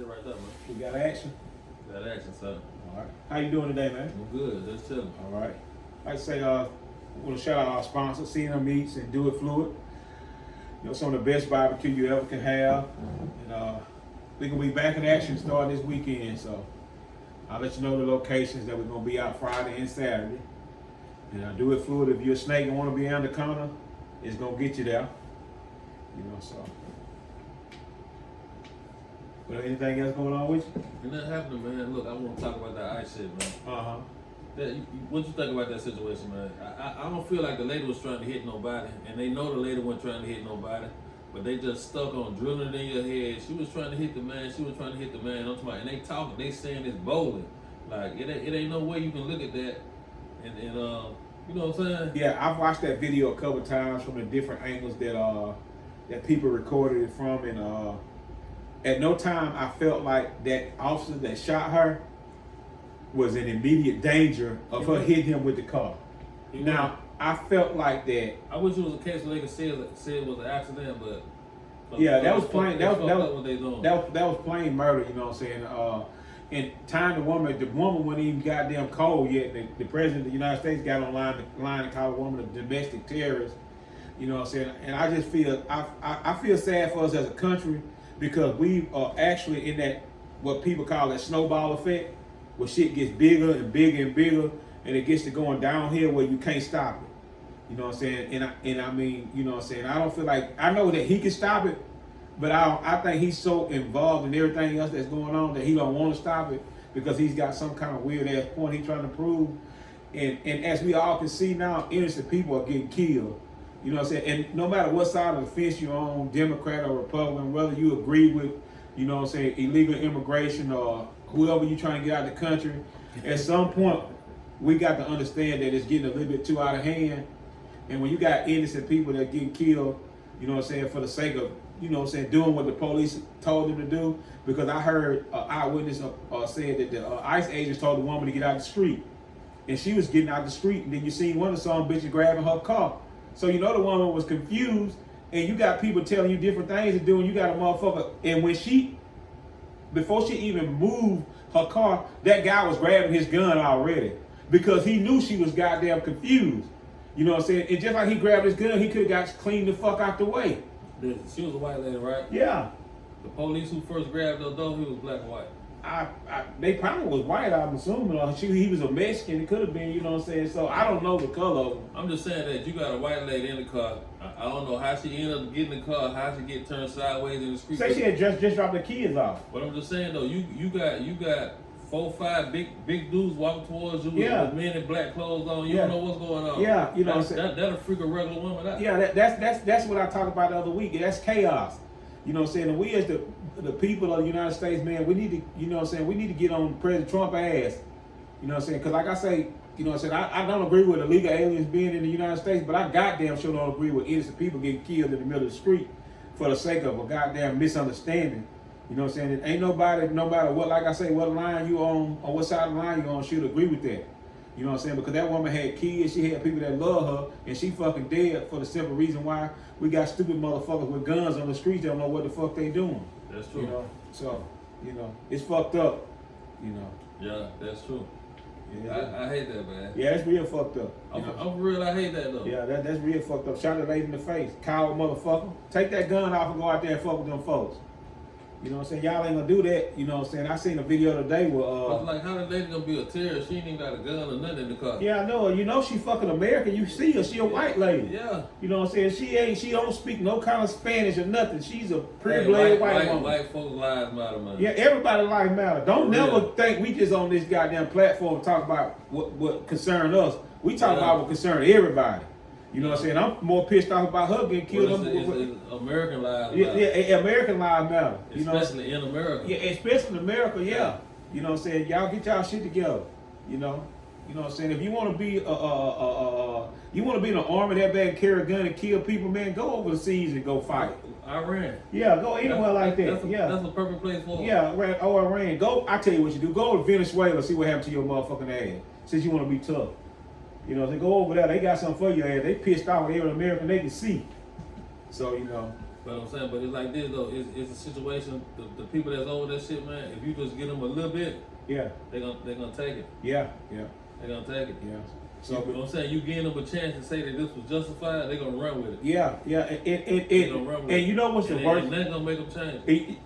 it right there, man. We got action. Got action, sir. All right. How you doing today, man? I'm good. Just chilling. All right. Like I say, want to shout out our sponsor, CNM Meats and Do It Fluid. You know, some of the best barbecue you ever can have. And we're going to be back in action starting this weekend. So I'll let you know the locations that we're going to be out Friday and Saturday. And Do It Fluid, if you're a snake and want to be on the counter, it's going to get you there. You know, so. But anything else going on with you? Ain't nothing happening, man. Look, I want to talk about that ICE shit, man. Uh-huh. What you think about that situation, man? I don't feel like the lady was trying to hit nobody, and they know the lady wasn't trying to hit nobody, but they just stuck on drilling it in your head. She was trying to hit the man. She was trying to hit the man. I'm talking about, and they talking, they saying it's boldly. Like it ain't no way you can look at that, and you know what I'm saying? Yeah, I've watched that video a couple times from the different angles that people recorded it from, and at no time I felt like that officer that shot her was in immediate danger of her hitting him with the car. Now, I felt like that. I wish it was a case where they could say it was an accident, but yeah, that was plain. That was plain murder. You know what I'm saying? And time the woman wasn't even goddamn cold yet. The president of the United States got online and called the woman a domestic terrorist. You know what I'm saying? And I just feel I feel sad for us as a country because we are actually in that what people call that snowball effect, where shit gets bigger and bigger and bigger, and it gets to going downhill where you can't stop it. You know what I'm saying? And I mean, you know what I'm saying? I don't feel like, I know that he can stop it, but I think he's so involved in everything else that's going on that he don't want to stop it because he's got some kind of weird ass point he's trying to prove. And as we all can see now, innocent people are getting killed. You know what I'm saying? And no matter what side of the fence you're on, Democrat or Republican, whether you agree with, you know what I'm saying, illegal immigration or whoever you're trying to get out of the country, at some point, we got to understand that it's getting a little bit too out of hand. And when you got innocent people that get killed, you know what I'm saying, for the sake of, you know what I'm saying, doing what the police told them to do, because I heard an eyewitness said that the ICE agents told the woman to get out the street. And she was getting out the street, and then you seen one of some bitches grabbing her car. So you know the woman was confused, and you got people telling you different things to do, and you got a motherfucker, and before she even moved her car, that guy was grabbing his gun already because he knew she was goddamn confused. You know what I'm saying? And just like he grabbed his gun, he could have got cleaned the fuck out the way. She was a white lady, right? Yeah. The police who first grabbed her, though, he was black and white. They probably was white, I'm assuming. Or he was a Mexican. It could have been, you know what I'm saying? So I don't know the color of him. I'm just saying that you got a white lady in the car. I don't know how she ended up getting in the car, how she get turned sideways in the street. Say she had just dropped the kids off. But I'm just saying though, you got 4 or 5 big dudes walking towards you with men in black clothes on. You don't know what's going on. Yeah, you know what I'm saying? That'll freak a regular woman out. Yeah, that's what I talked about the other week. That's chaos. You know what I'm saying? And we as the people of the United States, man, we need to, you know what I'm saying, we need to get on President Trump ass. You know what I'm saying? Because like I say, you know what I'm saying, I don't agree with illegal aliens being in the United States, but I goddamn sure don't agree with innocent people getting killed in the middle of the street for the sake of a goddamn misunderstanding. You know what I'm saying? Ain't nobody, no matter what, like I say, what line you on or what side of the line you on, should agree with that. You know what I'm saying? Because that woman had kids, she had people that love her, and she fucking dead for the simple reason why we got stupid motherfuckers with guns on the streets that don't know what the fuck they doing. That's true. You know? So, you know, it's fucked up. You know. Yeah, that's true. Yeah. I hate that, man. Yeah, that's real fucked up. I'm for real, I hate that though. Yeah, that's real fucked up. Shot the lady in the face. Coward motherfucker. Take that gun off and go out there and fuck with them folks. You know what I'm saying? Y'all ain't gonna do that. You know what I'm saying? I seen a video today where I was like, how the lady gonna be a terrorist? She ain't even got a gun or nothing in the car. Yeah, I know. You know she fucking American. You see her. She a white lady. Yeah. You know what I'm saying? She don't speak no kind of Spanish or nothing. She's a pure-blooded white woman. White folks' lives matter, man. Yeah, everybody's lives matter. Don't never think we just on this goddamn platform to talk about what concern us. We talk about what concern everybody. You know what I'm saying? I'm more pissed off about her getting killed. It's American lives matter. Yeah, American lives matter. Especially in America. Yeah, especially in America, yeah. You know what I'm saying? Y'all get y'all shit together. You know what I'm saying? If you want to be in the army that bad and carry a gun and kill people, man, go overseas and go fight. Iran. Yeah, go anywhere like that. That's a perfect place for it. Yeah, Iran. Go. I tell you what you do. Go to Venezuela, see what happened to your motherfucking ass. Since you want to be tough. You know, they go over there. They got something for your ass. They pissed off with every American they can see. So, you know, But I'm saying, but it's like this though. It's a situation. The people that's over that shit, man. If you just get them a little bit, Yeah. they're gonna take it. Yeah. Yeah. They're gonna take it. Yeah. So you know what I'm saying, you giving them a chance to say that this was justified, they're gonna run with it. Yeah. Yeah. And you know what's the worst? And that's gonna make them change.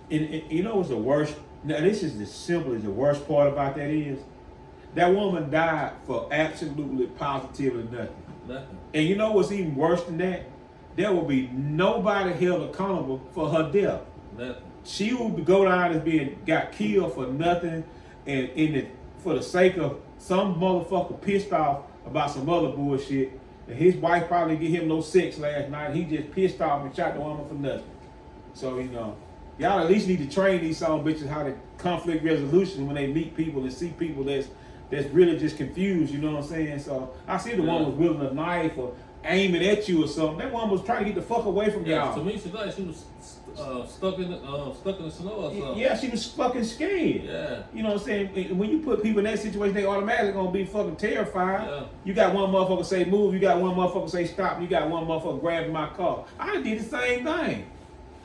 You know what's the worst? Now this is the simplest. The worst part about that is that woman died for absolutely positively nothing. Nothing. And you know what's even worse than that? There will be nobody held accountable for her death. Nothing. She will go down as being got killed for nothing, and for the sake of some motherfucker pissed off about some other bullshit. And his wife probably get him no sex last night. He just pissed off and shot the woman for nothing. So you know, y'all at least need to train these son bitches how to conflict resolution when they meet people and see people that's really just confused. You know what I'm saying? So I see the one was wielding a knife or aiming at you or something. That one was trying to get the fuck away from y'all. To me, she was stuck in the snow or something. Yeah, she was fucking scared. Yeah. You know what I'm saying? When you put people in that situation, they automatically gonna be fucking terrified. Yeah. You got one motherfucker say move, you got one motherfucker say stop, you got one motherfucker grabbing my car. I did the same thing.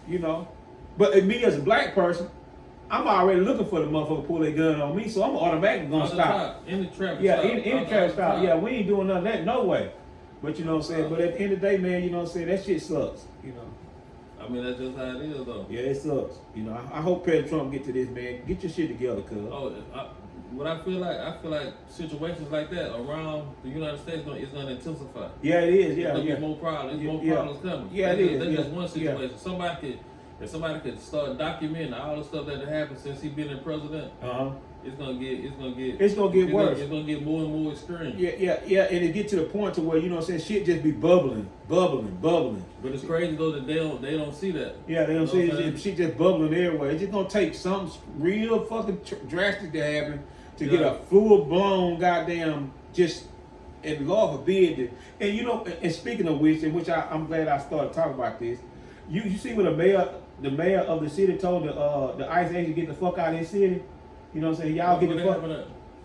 You know? But me as a black person, I'm already looking for the motherfucker to pull their gun on me, so I'm automatically gonna stop. In the traffic Yeah, stop. in the traffic stop. Yeah, we ain't doing none of that, no way. But you know what I'm saying? But at the end of the day, man, you know what I'm saying? That shit sucks, you know. I mean, that's just how it is, though. Yeah, it sucks. You know, I hope President Trump get to this, man. Get your shit together, cuz. What I feel like situations like that around the United States is gonna intensify. Yeah, it is. Yeah, There's yeah. more problems. There's more Yeah. problems coming. Yeah, it is. That's Yeah. just one situation. If somebody could start documenting all the stuff that happened since he been in president, it's gonna get worse. It's gonna get more and more extreme. Yeah, and it get to the point to where, you know what I'm saying, shit just be bubbling. But it's crazy though that they don't see that. Yeah, they don't see it. Shit just bubbling everywhere. It's just gonna take something real fucking drastic to happen to get a full blown goddamn just, and Lord forbid. And you know, and speaking of which, I'm glad I started talking about this. You see what the mayor of the city told the ICE agent to get the fuck out of his city. You know what I'm saying? Y'all get the fuck.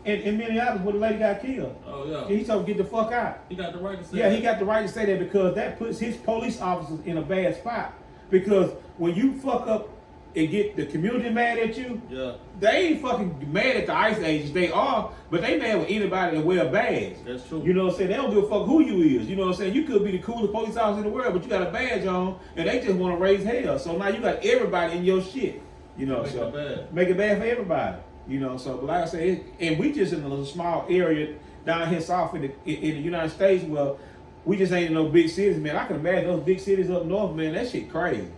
In Minneapolis, where the lady got killed. Oh yeah. He told get the fuck out. He got the right to say. Yeah, that. he got the right to say that because that puts his police officers in a bad spot. Because when you fuck up and get the community mad at you, they ain't fucking mad at the ICE agents. They are, but they mad with anybody that wear a badge. That's true. You know what I'm saying? They don't give a fuck who you is. You know what I'm saying? You could be the coolest police officer in the world, but you got a badge on, and they just want to raise hell. So now you got everybody in your shit. You know, make it bad for everybody. You know, so but like I said, and we just in a little small area down here south in the United States where we just ain't in no big cities, man. I can imagine those big cities up north, man. That shit crazy.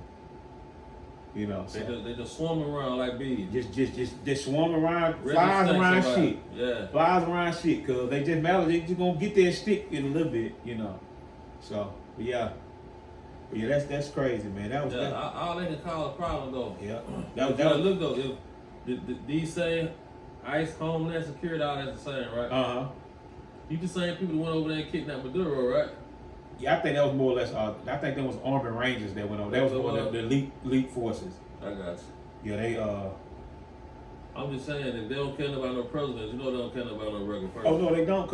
You know, so they just swarming around like bees. Just swarming around, flies around shit. Yeah, flies around shit, cause they just matter. They just gonna get their stick in a little bit, you know. So, but yeah, that's crazy, man. That was all they can call a problem though. Yeah, look though, if these same ICE, Homeland Security, all that's the same, right? You the same people that went over there and kidnapped Maduro, right? Yeah, I think that was more or less. I think that was Army Rangers that went over. That was more the elite forces. I got you. Yeah, they. I'm just saying, if they don't care about no presidents, you know they don't care about no regular person. Oh no, they don't,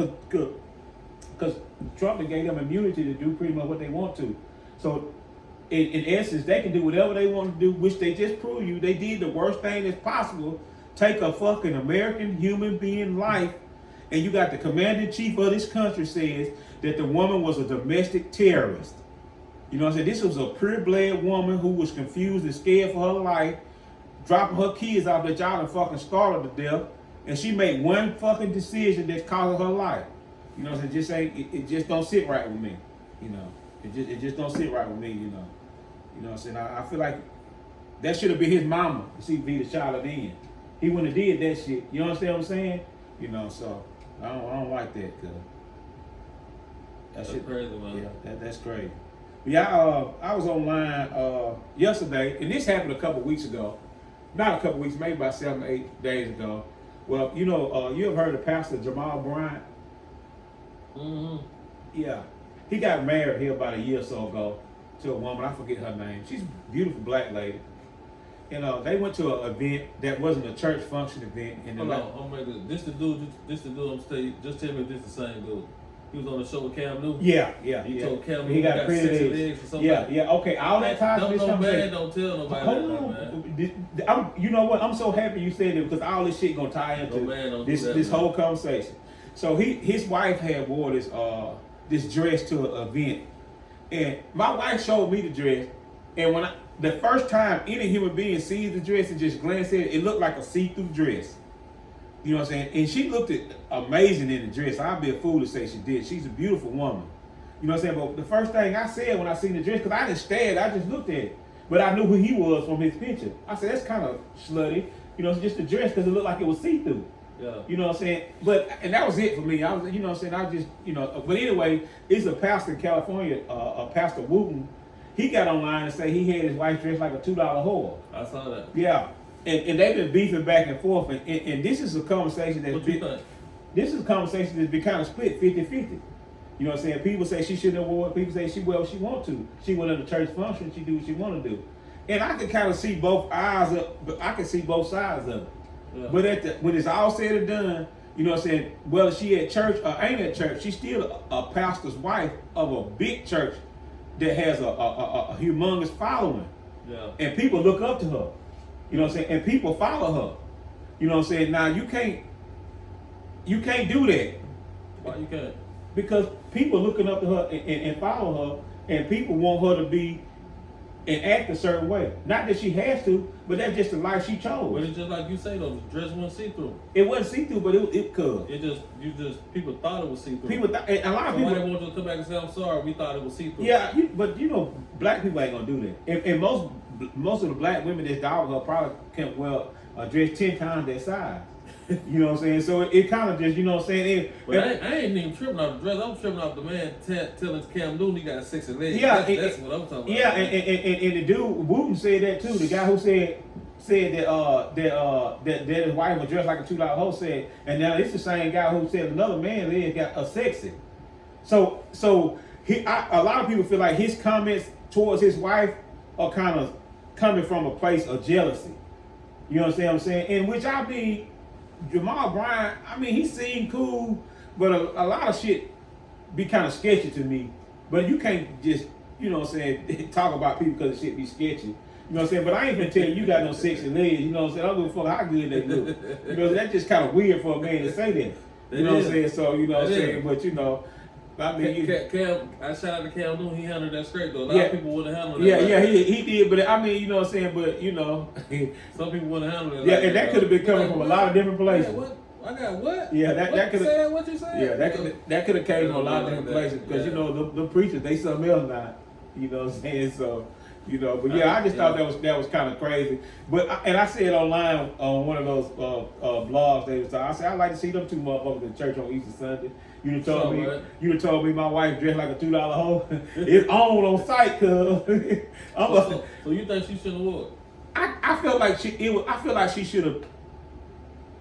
cause Trump gave them immunity to do pretty much what they want to. So, in essence, they can do whatever they want to do, which they just proved you. They did the worst thing that's possible. Take a fucking American human being life, and you got the commander-in-chief of this country says that the woman was a domestic terrorist. You know what I'm saying? This was a pure-blood woman who was confused and scared for her life, dropping her kids off that y'all done fucking starved to death, and she made one fucking decision that's causing her life. You know what I'm saying? It just don't sit right with me. You know, it just don't sit right with me. You know what I'm saying? I feel like that should have been his mama. She be the child then. He wouldn't have did that shit. You understand what I'm saying? You know, so I don't like that, cause that's crazy, man. Yeah, that's crazy. But yeah, I was online yesterday, and this happened a couple weeks ago. Not a couple weeks, maybe about 7 or 8 days ago. Well, you know, you have heard of Pastor Jamal Bryant? Mm-hmm. Yeah. He got married here about a year or so ago to a woman. I forget her name. She's a beautiful black lady. You know, they went to an event that wasn't a church function event. Hold on, this the dude I'm saying. Just tell me if this the same dude. He was on the show with Cam Newton. Yeah. He told Cam Newton he got pretty sexy legs. or something. Yeah. Okay, all that ties to this conversation. Don't tell nobody Hold that, man. You know what? I'm so happy you said it because all this shit gonna tie into this whole conversation. So his wife had wore this dress to an event, and my wife showed me the dress, and the first time any human being sees the dress and just glance at it, it looked like a see-through dress. You know what I'm saying? And she looked amazing in the dress. I'd be a fool to say she did. She's a beautiful woman. You know what I'm saying? But the first thing I said when I seen the dress, because I didn't stare, I just looked at it. But I knew who he was from his picture. I said, that's kind of slutty. You know, it's just a dress because it looked like it was see-through. Yeah. You know what I'm saying? And that was it for me. I was, you know what I'm saying? I just, you know, but anyway, it's a pastor in California, Pastor Wooten. He got online and said he had his wife dressed like a $2 whore. I saw that. Yeah. And they've been beefing back and forth, and this is a conversation that's this is a conversation that's been kind of split 50-50. You know what I'm saying? People say she shouldn't have worn it. People say she well she want to. She went to the church function. She do what she want to do. And I can kind of see both eyes but I can see both sides of it. Yeah. But when it's all said and done, you know what I'm saying? Whether she at church or ain't at church, she's still a pastor's wife of a big church that has a humongous following. Yeah. And people look up to her. You know what I'm saying? And people follow her. You know what I'm saying? Now you can't do that. Why you can't? Because people looking up to her and follow her, and people want her to be and act a certain way. Not that she has to, but that's just the life she chose. But it's just like you say though, the dress wasn't see-through. It wasn't see-through, but it could. People thought it was see-through. A lot of people. Somebody wanted to come back and say, I'm sorry, we thought it was see-through. Yeah, but you know, black people ain't gonna do that. And most of the black women that's dog her probably can't dress 10 times their size. You know what I'm saying? So it kind of just, you know what I'm saying? But I ain't even tripping off the dress. I'm tripping off the man telling Cam Newton he got sexy legs. Yeah, that's what I'm talking about. Yeah, and the dude Wooten said that too. The guy who said that his wife was dressed like a $2 hoe said, and now it's the same guy who said another man legs got a sexy. So a lot of people feel like his comments towards his wife are kind of coming from a place of jealousy. You understand what I'm saying? In which I mean, Jamal Bryant, I mean, he seemed cool, but a lot of shit be kind of sketchy to me. But you can't just, you know what I'm saying, talk about people because the shit be sketchy. You know what I'm saying? But I ain't gonna tell you got no sexy legs. You know what I'm saying? I don't give a fuck how good they look. You know, that's just kind of weird for a man to say that. You know what I'm saying? So, you know what I'm saying? But, you know, I mean, Cam, I shout out to Cam Newton. He handled that straight though. A lot of people wouldn't handle that. Yeah, he did. But I mean, you know what I'm saying. But you know, some people wouldn't handle it. Yeah, and that could have been coming from a lot of different places. What? I got what? Yeah, that could have. What you said? Yeah, that could have came from a lot of different places because you know the preachers they something else now. You know what I'm saying? So. You know, but yeah, I just thought that was kind of crazy. But I said online on one of those blogs they was talking, I said I like to see them two motherfuckers in church on Easter Sunday. You done told me my wife dressed like a $2 hoe. It's on site, cuz. So you think she shouldn't have worn it? I felt like I feel like she should have.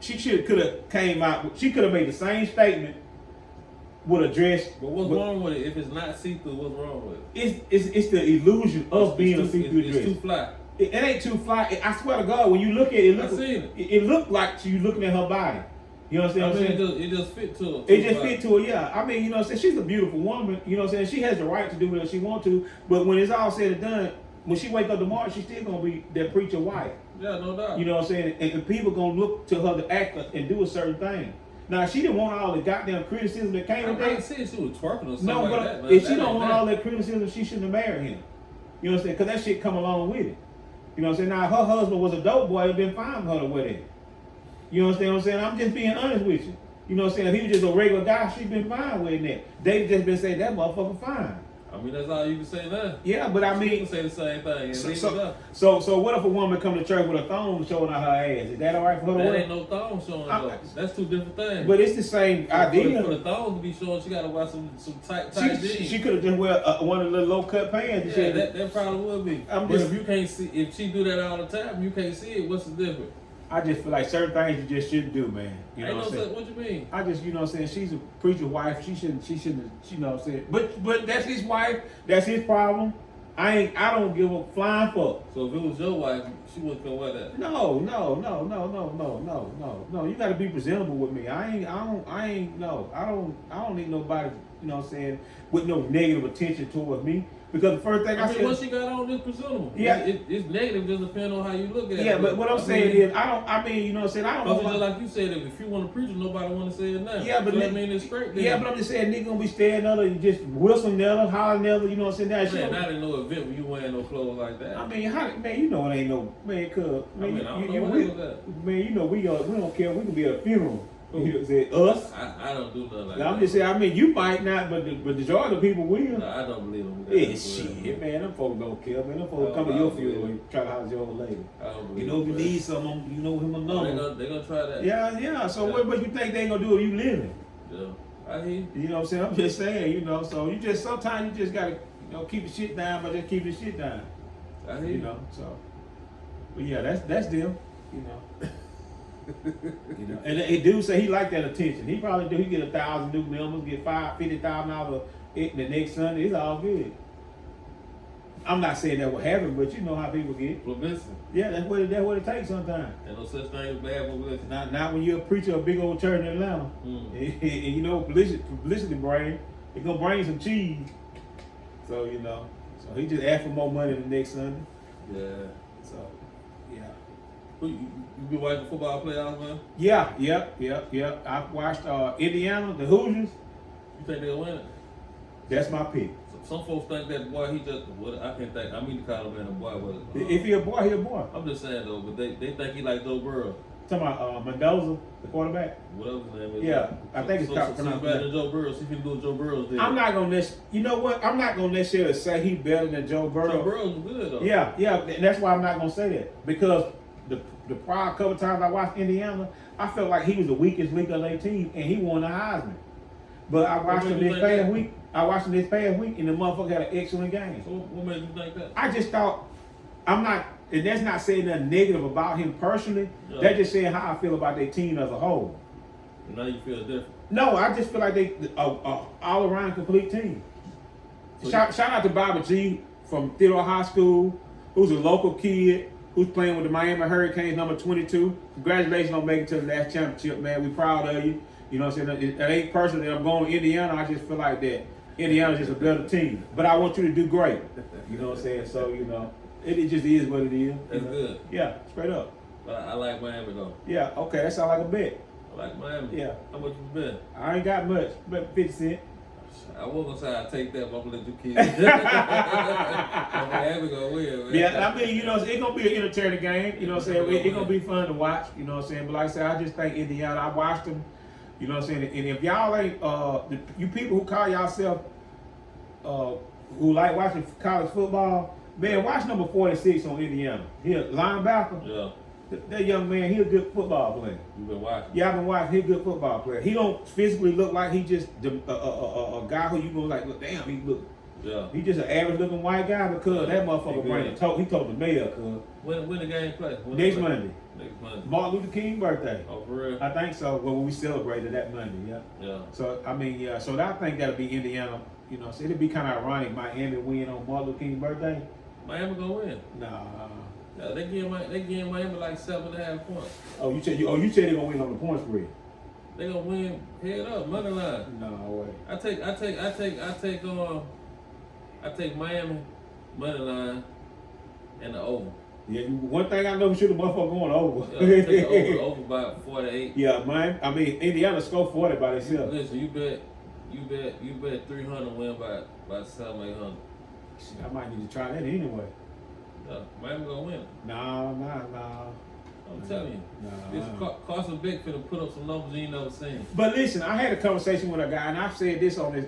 She could have came out. She could have made the same statement with a dress. But what's wrong with it? If it's not see-through, what's wrong with it? It's the illusion of being a see-through dress. It's too fly. It ain't too fly. I swear to God, when you look at it, it looked like you looking at her body. You know what I'm saying? It just fit to her. It just fit to her, yeah. I mean, you know what I'm saying? She's a beautiful woman. You know what I'm saying? She has the right to do whatever she wants to. But when it's all said and done, when she wake up tomorrow, she's still gonna be that preacher wife. Yeah, no doubt. You know what I'm saying? And people gonna look to her to act and do a certain thing. Now she didn't want all the goddamn criticism that came with that. I ain't saying she was twerking or something like that. No, but if she don't want all that criticism, she shouldn't have married him. You know what I'm saying? Because that shit come along with it. You know what I'm saying? Now, if her husband was a dope boy, it'd been fine for her to wear that. You understand what I'm saying? I'm just being honest with you. You know what I'm saying? If he was just a regular guy, she'd been fine wearing that. They've just been saying that motherfucker fine. I mean, that's all you can say now. Yeah, but I mean, you can say the same thing. So what if a woman come to church with a thong showing out her ass? Is that all right for her to wear? That ain't no thong showing up. That's two different things. But it's the same idea. For the thong to be showing, she got to wear some tight jeans. She could have just wear one of the low cut pants. Yeah, that probably would be. But if you can't see, if she do that all the time, you can't see it. What's the difference? I just feel like certain things you just shouldn't do, man. You know what I'm saying? What you mean? I just, you know what I'm saying? She's a preacher's wife. She shouldn't, you know what I'm saying? But that's his wife. That's his problem. I don't give a flying fuck. So if it was your wife, she wouldn't go wear that. No. You got to be presentable with me. I don't need nobody you know what I'm saying, with no negative attention towards me. Because the first thing I mean, said, what she got on is presentable. Yeah. It's negative, just depending on how you look at it. yeah, but what I'm saying is, I mean, you know what I'm saying, I don't know. Because just like you said, if you want to preach it, nobody want to say it now. Yeah, but so I mean, it's straight then. Yeah, but I'm just saying, nigga gonna be staring at her, you just whistle at her, holler at her, you know what I'm saying? That shit. Not in no event when you wearing no clothes like that. I mean, man, you know it ain't no, man, cuz. Man, I don't know what that. Man, you know, we don't care, we can be at a funeral. You know, say us. I don't do nothing like Now, that. I'm just saying, I mean, you might not, but the majority of people will. No, I don't believe them. Yeah, shit, man, them folks don't care, man. Them folks come to your funeral and try to house your old lady. I don't believe You know, if you them. need something, you know him a number. They're gonna try that. Yeah. So what you think they ain't gonna do if you living? Yeah, I hear you. You know what I'm saying? I'm just saying, you know, so sometimes you just gotta, you know, keep the shit down, but just keep the shit down. I hear You know, so. But yeah, that's them, you know. You know, and he do say he like that attention. He probably do. He get 1,000 new members, get $50,000 the next Sunday. It's all good. I'm not saying that will happen, but you know how people get. Publicity. Yeah, that's what it takes sometimes. Ain't no such thing as bad publicity. Not when you're a preacher of a big old church in Atlanta, and you know publicity brain, it gonna bring some cheese. So you know, so he just asked for more money the next Sunday. Yeah. So yeah. You been watching football playoffs, man? Yeah. I watched Indiana, the Hoosiers. You think they'll win it? That's my pick. Some folks think that boy, he just, what I can't think, I mean to call him a boy, but If he a boy, he a boy. I'm just saying though, but they think he like Joe Burrow. Talking about Mendoza, the quarterback. Whatever his name is. Yeah, I think it's so pronounced better than Joe Burrow. See if he can do what Joe Burrow's did. I'm not gonna you know what? I'm not gonna necessarily say he better than Joe Burrow. Joe Burrow's good though. Yeah, and that's why I'm not gonna say that, because the prior couple times I watched Indiana, I felt like he was the weakest link of their team, and he won the Heisman. But I watched him this past week. And the motherfucker had an excellent game. So what made you think that? I just thought, and that's not saying nothing negative about him personally. Yeah. That's just saying how I feel about their team as a whole. And now you feel different. No, I just feel like they all around complete team. So Shout out to Bobby G from Theodore High School, who's a local kid who's playing with the Miami Hurricanes, number 22. Congratulations on making it to the last championship, man. We proud of you. You know what I'm saying? That ain't personally I'm going to Indiana. I just feel like that Indiana's just a better team. But I want you to do great. You know what I'm saying? So, you know, it just is what it is. That's good. Yeah, straight up. But I like Miami though. Yeah, okay, that sounds like a bet. I like Miami. Yeah. How much you bet? I ain't got much, but 50 cents. I was gonna say I'd take that, but I'm gonna let you keep it. Miami gonna win, man. Yeah, I mean, you know, it's gonna be an entertaining game. You know what I'm saying? It's gonna be fun to watch. You know what I'm saying? But like I said, I just think Indiana. I watched them. You know what I'm saying? And if y'all ain't, you people who call yourself, who like watching college football, man, watch number 46 on Indiana. He a linebacker. Yeah. That young man, he a good football player. You been watching? Yeah, I've been watching. He a good football player. He don't physically look like he just a guy who you gonna like. Look, damn, he look. Yeah. He just an average looking white guy because that motherfucker bring he told the mayor, cuz. When the game play? Next Monday. Next Monday. Martin Luther King birthday. Oh, for real? I think so. Well, we celebrated that Monday, yeah. Yeah. So I mean, yeah. So I think that'll be Indiana. You know, so it'd be kind of ironic Miami win on Martin Luther King's birthday. Miami gonna win. Nah. Yeah, they give Miami like 7.5 points. Oh, you said they're gonna win on the point spread. They gonna win head up, money line. No way. I take Miami money line and the over. Yeah, one thing I know for sure, the motherfucker going over. Yeah, take the over by 48. Yeah, man. I mean, Indiana scored 40 by themselves. Listen, you bet 300 win by 700-800. I might need to try that anyway. Yeah, Miami gonna win. Nah. I'm telling you. Nah. This Carson Beck finna put up some numbers you ain't never seen. But listen, I had a conversation with a guy, and I've said this on this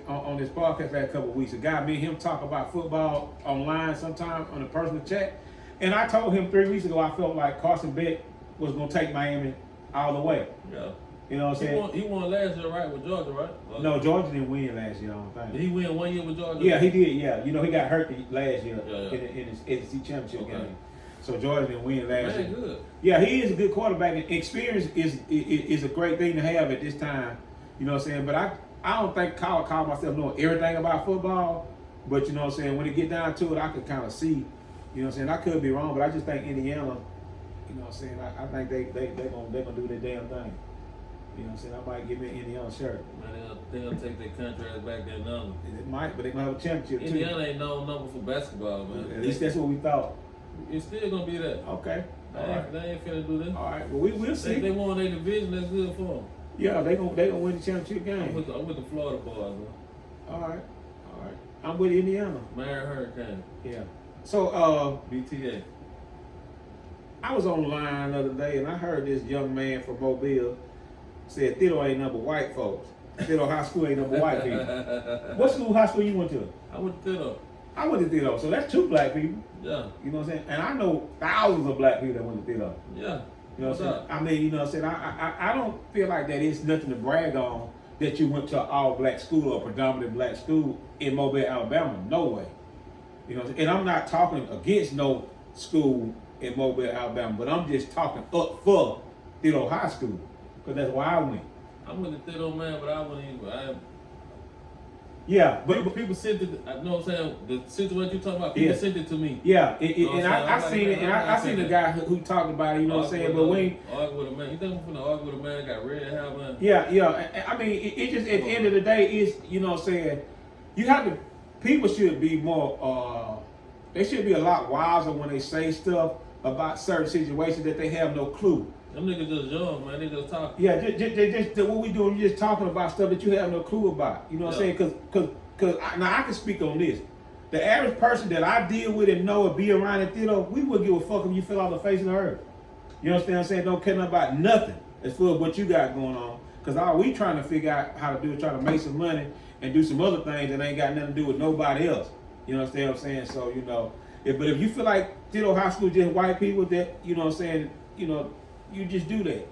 podcast last couple of weeks. A guy, me and him talk about football online sometime on a personal chat, and I told him 3 weeks ago I felt like Carson Beck was gonna take Miami all the way. Yeah. You know what I'm saying? He won last year, right, with Georgia, right? No, Georgia didn't win last year, I don't think. Did he win 1 year with Georgia? Yeah, he did, yeah. You know, he got hurt last year Yeah. in his SEC championship game. So Georgia didn't win last year. Good. Yeah, he is a good quarterback, and experience is a great thing to have at this time. You know what I'm saying? But I don't think I call myself knowing everything about football. But you know what I'm saying? When it get down to it, I could kind of see. You know what I'm saying? I could be wrong, but I just think Indiana. You know what I'm saying? I think they gonna do their damn thing. You know what I'm saying? I might give me an Indiana shirt. Man, they gonna take their contracts back there now. It might, but they gonna have a championship Indiana too. ain't no number for basketball, man. At least that's what we thought. It's still gonna be that. Okay. They ain't finna do that. All right. Well, we'll see. They won their division. That's good for them. Yeah, they gonna win the championship game. I'm with the Florida boys, man. All right. I'm with Indiana. Mary Hurricane. Yeah. So BTA. I was online the other day and I heard this young man from Mobile said Thito ain't number white folks. Thito High School ain't number white people. What school, high school you went to? I went to Thito. I went to Thito, so that's 2 black people. Yeah. You know what I'm saying? And I know thousands of black people that went to Thito. Yeah. You know what I'm saying? I mean, you know what I'm saying? I don't feel like that it's nothing to brag on that you went to an all black school or predominantly black school in Mobile, Alabama. No way. You know what I'm saying? And I'm not talking against no school in Mobile, Alabama, but I'm just talking up for Thito High School. Because that's where I went. I went to Thito, man, but I wouldn't even. Yeah, but people sent it. I know what I'm saying. The situation you talking about, people sent it to me. Yeah, and I seen it, and I seen the guy who talked about it. You know what I'm saying? But we ain't argue with a man. You think I'm finna argue with a man got red hair, man? Yeah. I mean, it just at the end of the day is, you know what I'm saying. You have to. People should be more. They should be a lot wiser when they say stuff about certain situations that they have no clue. Them niggas just young, man. They just talking. Yeah, just what we doing, you just talking about stuff that you have no clue about. You know what I'm saying? Because now I can speak on this. The average person that I deal with and know and be around at Thito, we would give a fuck if you fell off the face of the earth. You understand what I'm saying? Don't care nothing about nothing as far as what you got going on. Because all we trying to figure out how to do is try to make some money and do some other things that ain't got nothing to do with nobody else. You understand what I'm saying? So, you know, but if you feel like Thito High School just white people that, you know what I'm saying, you know, you just do that.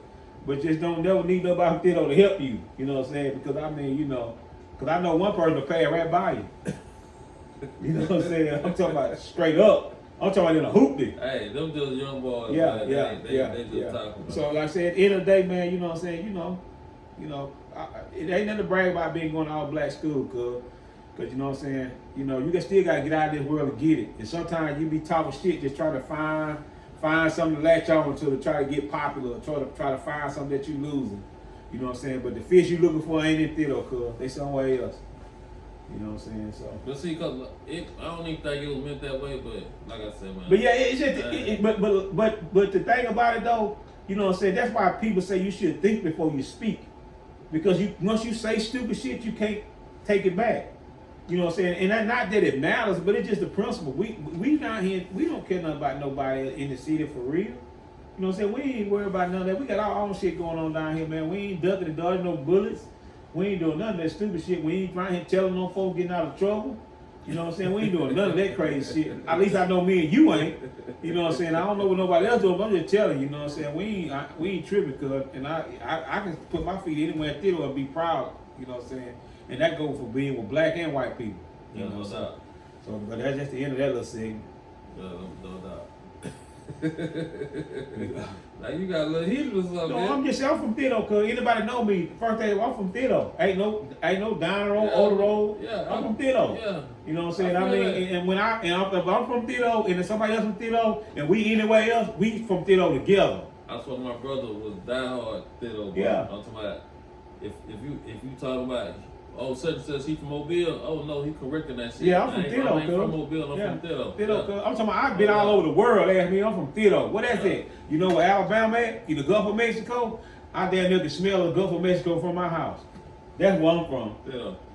But just don't never need nobody from Thito to help you. You know what I'm saying? Because I mean, you know, because I know one person will pay right by you. You know what I'm saying? I'm talking about straight up. I'm talking about in a hoopty. Hey, them just young boys. Yeah, man. They just talking about. So like I said, at the end of the day, man, you know what I'm saying? You know, it ain't nothing to brag about being going to all black school, cause you know what I'm saying? You know, you still gotta get out of this world and get it. And sometimes you be talking shit, just trying to find something to latch on to try to get popular, or try to find something that you losing. You know what I'm saying? But the fish you looking for ain't in Thito, cuz they somewhere else. You know what I'm saying? So. But see, cause I don't even think it was meant that way. But like I said, man. But yeah, it's just, but the thing about it though, you know what I'm saying? That's why people say you should think before you speak, because once you say stupid shit, you can't take it back. You know what I'm saying? And that's not that it matters, but it's just the principle. We down here, we don't care nothing about nobody in the city for real. You know what I'm saying? We ain't worried about none of that. We got our own shit going on down here, man. We ain't ducking and dodging no bullets. We ain't doing none of that stupid shit. We ain't trying here telling no folks getting out of trouble. You know what I'm saying? We ain't doing none of that crazy shit. At least I know me and you ain't. You know what I'm saying? I don't know what nobody else doing, but I'm just telling you, you know what I'm saying? We ain't tripping, cuz. And I can put my feet anywhere at Thito and be proud, you know what I'm saying? And that goes for being with black and white people. You know what I'm saying? So, but that's just the end of that little segment. No doubt. Like you got a little heated or something. No, I'm from Thito, cuz. Anybody know me? First thing, I'm from Thito. Ain't no down the road, over the road. Yeah, I'm from Thito. Yeah. You know what I'm saying? I mean, if I'm from Thito and if somebody else from Thito and we anywhere else, we from Thito together. That's what my brother was diehard Thito. Yeah. I'm talking about if you talking about such and such, he from Mobile. Oh no, he correcting that shit. Yeah, I'm from Thito, I ain't from Mobile. I'm from Thito. Thito, cuz. I'm talking about I've been all over the world. Ask me, I'm from Thito. What that's it? You know where Alabama at? In the Gulf of Mexico? I damn near can smell the Gulf of Mexico from my house. That's where I'm from.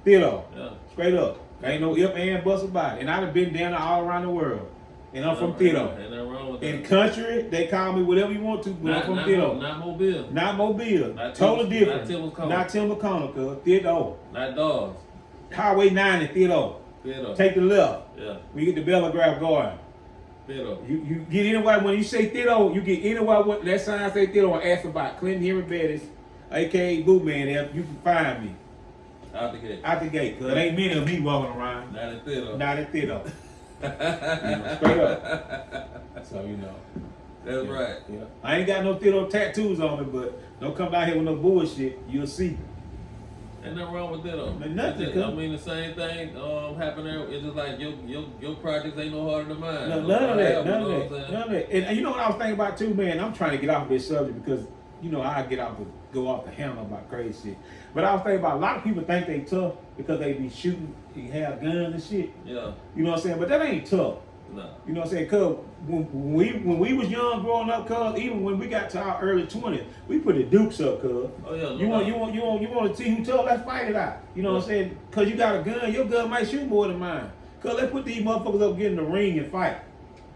Thito. Yeah. Straight up. Ain't no if and buts about it. And I've been down all around the world. And I'm from Thito. Ain't nothing wrong with that. In country, they call me whatever you want to, but I'm from Thito. Not Mobile. Not Mobile. Totally different. Not Tim McConnell, cuz. Thito. Not Dogs. Highway 9 in Thito. Thito. Take the left. Yeah. We get the Bellegraph Garden. Thito. You get anywhere, when you say Thito, you get anywhere, that sign say Thito and ask about Clinton Henry Bettis, a.k.a. Bootman, you can find me. Out the gate. Out the gate, cuz. There ain't many of me walking around. Not in Thito. Not in Thito. Straight up. So, you know. That's right. Yeah. I ain't got no Thito tattoos on me, but don't come down here with no bullshit. You'll see. Ain't nothing wrong with that though. Nothing. I mean the same thing happened there. It's just like your projects ain't no harder than mine. None of that. And you know what I was thinking about too, man? I'm trying to get off this subject because you know, I go off the handle about crazy shit. But I was thinking about a lot of people think they tough because they be shooting, they have guns and shit. Yeah. You know what I'm saying? But that ain't tough. No. You know what I'm saying? Cause when we was young growing up, cuz even when we got to our early 20s, we put the dukes up, cuz. Oh yeah. You want to see who tough? Let's fight it out. You know what I'm saying? Cause you got a gun, your gun might shoot more than mine. Cuz let's put these motherfuckers up, get in the ring and fight.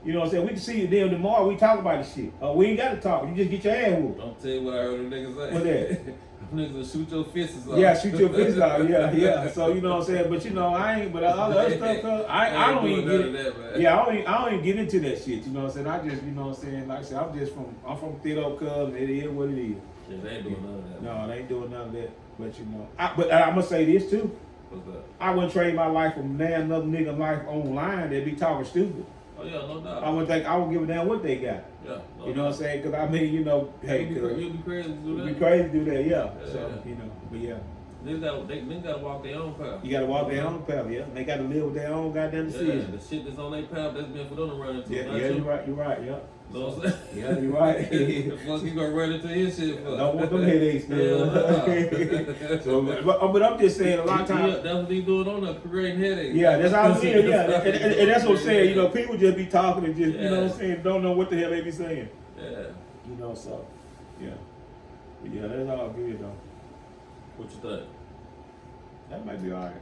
You know what I'm saying? We can see you then tomorrow. We talk about this shit. We ain't got to talk. You just get your ass whooped. I'll tell you what I heard the niggas say. What that? Niggas will shoot your fists off. Yeah, shoot your fists off. Yeah. So you know what I'm saying? But you know, I ain't. But all the other stuff, cuz I don't even get it. Yeah, I don't even get into that shit. You know what I'm saying? I just, you know what I'm saying? Like I said, I'm from Theodore, cuz, and it is what it is. Yeah, they ain't doing none of that. No, they ain't doing none of that. But you know, but I'm gonna say this too. What's that? I wouldn't trade my life for another nigga life online that be talking stupid. Oh yeah, no doubt. I wouldn't give a damn what they got. Yeah. No You know what I'm saying? Because I mean, you know, hey, you'll be crazy to do that. It'd be crazy to do that, yeah. Yeah. So you know, but yeah, Niggas gotta walk their own path. you gotta walk their own path, yeah. They gotta live with their own goddamn Yeah, decision. the shit that's on their path, that's been for them to run into. Yeah, not yeah, you. you're right, yeah. Know what I'm saying? Yeah, you're right. The fuck you gonna run into his shit for? Don't want them headaches, man. So, but I'm just saying, a lot of times. That's what he doing on that, creating headaches. Yeah, that's all I'm saying. Yeah, and that's what I'm saying. You know, people just be talking and just, you know what I'm saying, don't know what the hell they be saying. Yeah. You know, so yeah, but yeah, that's all good though. What you think? That might be all right.